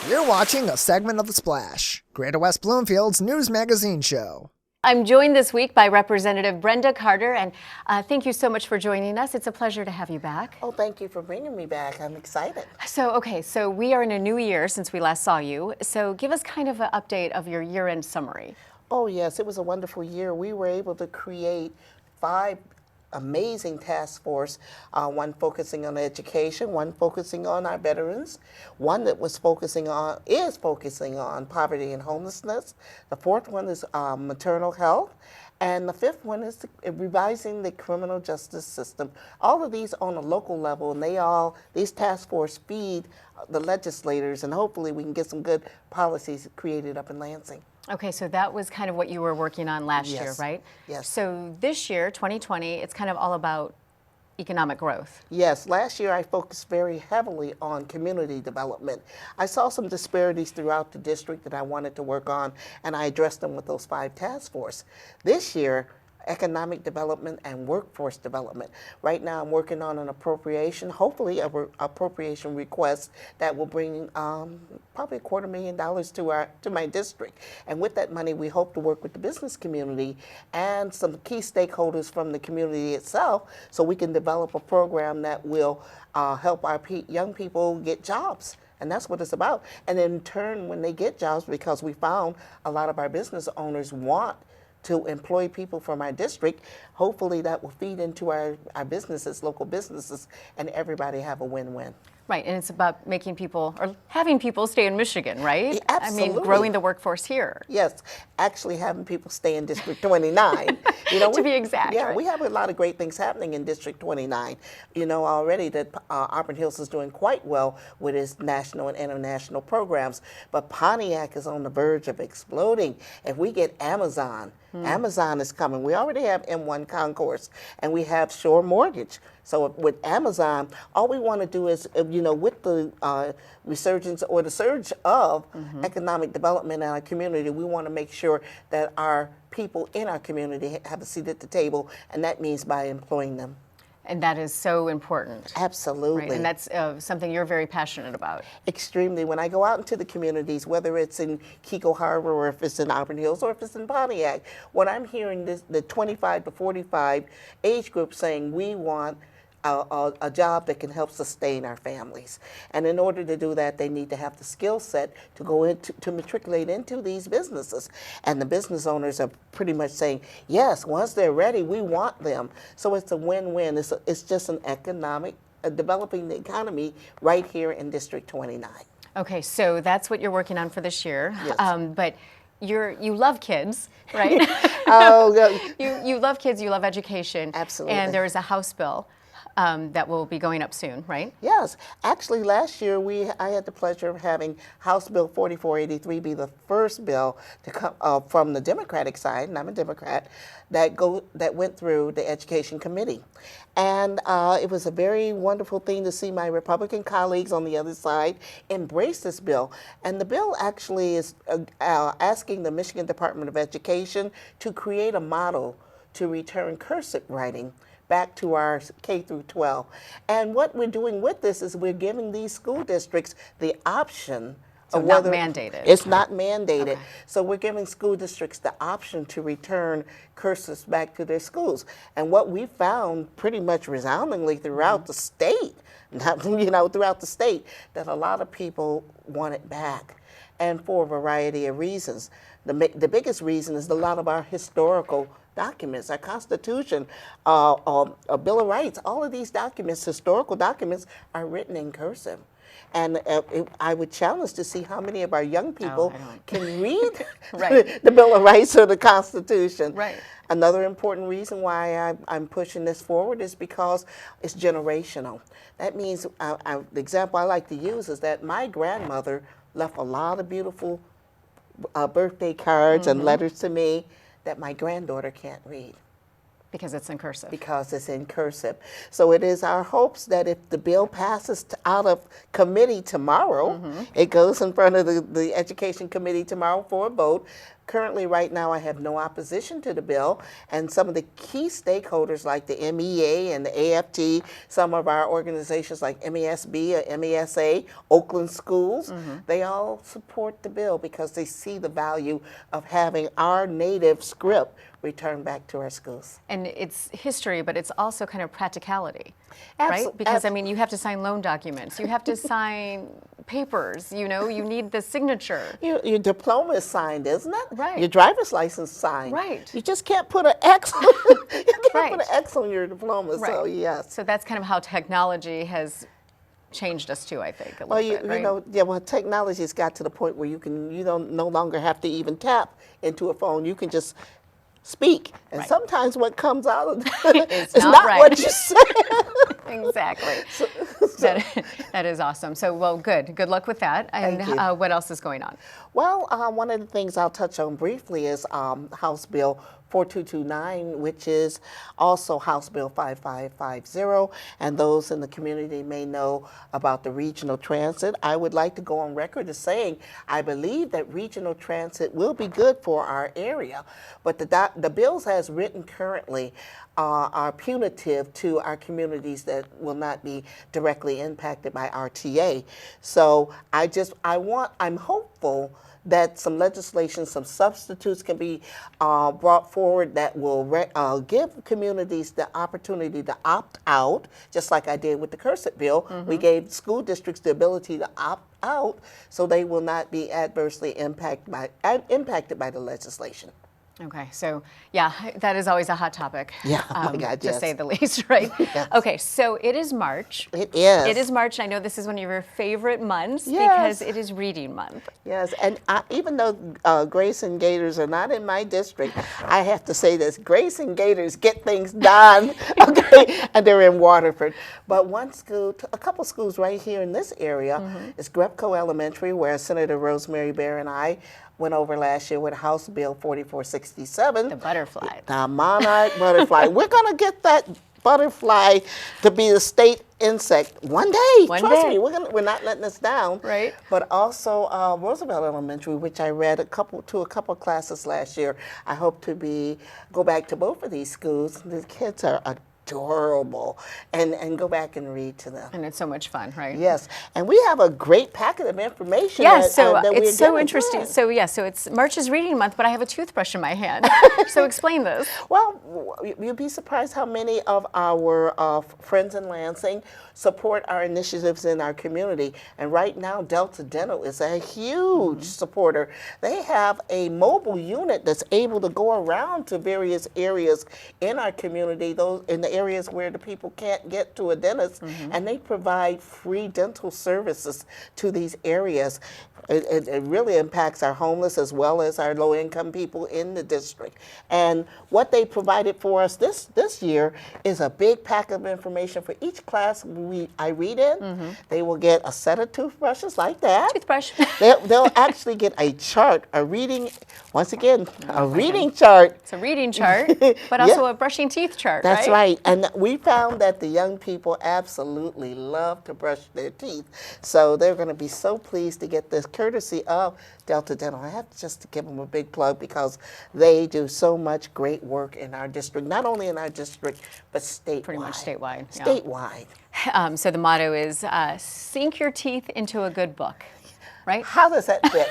You're watching a segment of The Splash, Greater West Bloomfield's news magazine show. I'm joined this week by Representative Brenda Carter, and thank you so much for joining us. It's a pleasure to have you back. Oh, thank you for bringing me back. I'm excited. So we are in a new year since we last saw you. So give us kind of an update of your year-end summary. Oh, yes, it was a wonderful year. We were able to create 5 amazing task force, one focusing on education, one focusing on our veterans, one that is focusing on poverty and homelessness. The 4th one is maternal health. And the 5th one is revising the criminal justice system. All of these on a local level, and these task force feed the legislators, and hopefully we can get some good policies created up in Lansing. Okay, so that was kind of what you were working on last year, right? Yes. So this year, 2020, it's kind of all about economic growth. Yes, last year I focused very heavily on community development. I saw some disparities throughout the district that I wanted to work on, and I addressed them with those 5 task force. This year, economic development and workforce development. Right now I'm working on an appropriation, hopefully an appropriation request that will bring probably $250,000 to my district. And with that money we hope to work with the business community and some key stakeholders from the community itself so we can develop a program that will help our young people get jobs. And that's what it's about. And in turn, when they get jobs, because we found a lot of our business owners want to employ people from our district, hopefully that will feed into our businesses, local businesses, and everybody have a win-win. Right, and it's about making people, or having people stay in Michigan, right? Absolutely. I mean, growing the workforce here. Yes, actually having people stay in District 29. To be exact. Yeah, right? we have a lot of great things happening in District 29. You know already that Auburn Hills is doing quite well with its national and international programs, but Pontiac is on the verge of exploding. If we get Amazon, Amazon is coming. We already have M1 Concourse, and we have Shore Mortgage. So with Amazon, all we want to do is, with the resurgence or the surge of economic development in our community, we want to make sure that our people in our community have a seat at the table, and that means by employing them. And that is so important. Absolutely. Right? And that's something you're very passionate about. Extremely. When I go out into the communities, whether it's in Keiko Harbor or if it's in Auburn Hills or if it's in Pontiac, when I'm hearing the 25 to 45 age group saying we want a job that can help sustain our families. And in order to do that, they need to have the skill set to go into, to matriculate into these businesses. And the business owners are pretty much saying, yes, once they're ready, we want them. So it's a win-win. It's just an economic, developing the economy right here in District 29. Okay, so that's what you're working on for this year. Yes. But you love kids, right? Oh, you love kids, you love education. Absolutely. And there is a House bill that will be going up soon, right? Yes. Actually, last year I had the pleasure of having House Bill 4483 be the first bill to come from the Democratic side, and I'm a Democrat, that went through the Education Committee. And it was a very wonderful thing to see my Republican colleagues on the other side embrace this bill. And the bill actually is asking the Michigan Department of Education to create a model to return cursive writing back to our K through 12. And what we're doing with this is we're giving these school districts the option of whether not mandated. It's not mandated. Okay. So we're giving school districts the option to return cursives back to their schools. And what we found pretty much resoundingly throughout the state, throughout the state, that a lot of people want it back, and for a variety of reasons. The biggest reason is a lot of our historical documents, our Constitution, a Bill of Rights, all of these documents, historical documents, are written in cursive. And I would challenge to see how many of our young people can read Right. the Bill of Rights or the Constitution. Right. Another important reason why I'm pushing this forward is because it's generational. That means, the example I like to use is that my grandmother left a lot of beautiful birthday cards and letters to me that my granddaughter can't read. Because it's in cursive. Because it's in cursive. So it is our hopes that if the bill passes out of committee tomorrow, it goes in front of the Education Committee tomorrow for a vote. Currently, right now, I have no opposition to the bill, and some of the key stakeholders like the MEA and the AFT, some of our organizations like MESB or MESA, Oakland Schools, they all support the bill because they see the value of having our native script returned back to our schools. And it's history, but it's also kind of practicality, right? Because, I mean, you have to sign loan documents. You have to sign papers, you know, you need the signature. Your diploma is signed, isn't it? Right. Your driver's license signed. Right. You just can't put an X on, you can't Right. put an X on your diploma, Right. so yes. So that's kind of how technology has changed us too, I think, a Well, little bit, right? you know, yeah, well, technology's got to the point where you don't no longer have to even tap into a phone. You can just speak, and Right. sometimes what comes out of It's is not not right. what you say. Exactly. That is awesome. So, well, good luck with that. And Thank you. what else is going on? Well, one of the things I'll touch on briefly is House Bill 4229, which is also House Bill 5550, and those in the community may know about the regional transit. I would like to go on record as saying I believe that regional transit will be good for our area, but the bills as written currently are punitive to our communities that will not be directly impacted by RTA. So I'm hopeful that some legislation, some substitutes can be brought forward that will give communities the opportunity to opt out, just like I did with the cursive bill. We gave school districts the ability to opt out so they will not be adversely impacted by the legislation. Okay, so yeah, that is always a hot topic. Yeah, oh my God, to yes. say the least, right? Yes. Okay, so it is March. It is. It is March. I know this is one of your favorite months Yes. because it is reading month. Yes, and even though Grace and Gators are not in my district, I have to say this: Grace and Gators get things done, okay, and they're in Waterford. But one school, a couple schools right here in this area is Grepco Elementary, where Senator Rosemary Bear and I went over last year with House Bill 4467. The butterfly. The monarch butterfly. We're going to get that butterfly to be the state insect one day. One Trust day. me, we're not letting this down. Right. But also Roosevelt Elementary, which I read a couple classes last year. I hope to go back to both of these schools. The kids are adorable, and go back and read to them. And it's so much fun, right? Yes, and we have a great packet of information. Yeah, that, so that we're it's so giving. interesting. Good. So yeah, so it's March is reading month, but I have a toothbrush in my hand. So explain this. Well, you'd be surprised how many of our friends in Lansing support our initiatives in our community. And right now, Delta Dental is a huge supporter. They have a mobile unit that's able to go around to various areas in our community, those in the areas where the people can't get to a dentist, and they provide free dental services to these areas. It really impacts our homeless as well as our low-income people in the district. And what they provided for us this year is a big pack of information for each class I read in. They will get a set of toothbrushes like that. Toothbrush. They'll actually get a chart, a reading chart. It's a reading chart, but also a brushing teeth chart, That's right? right. And we found that the young people absolutely love to brush their teeth. So they're going to be so pleased to get this courtesy of Delta Dental. I have just to give them a big plug because they do so much great work in our district, not only in our district, but statewide. Pretty much statewide. Yeah. Statewide. So the motto is sink your teeth into a good book, right? How does that fit?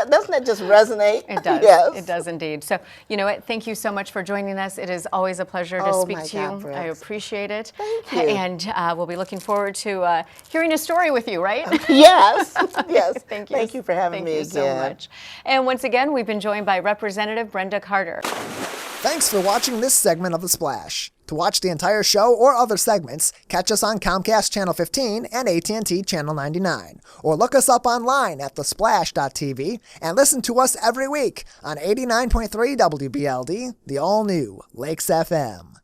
Doesn't that just resonate? It does. Yes. It does indeed. So, you know what? Thank you so much for joining us. It is always a pleasure to Oh, speak my to you. God, Brooke. I appreciate it. Thank you. And we'll be looking forward to hearing a story with you, right? Yes. Yes. Thank you. Thank you for having me again. Thank you so much. And once again, we've been joined by Representative Brenda Carter. Thanks for watching this segment of The Splash. To watch the entire show or other segments, catch us on Comcast Channel 15 and AT&T Channel 99. Or look us up online at thesplash.tv and listen to us every week on 89.3 WBLD, the all-new Lakes FM.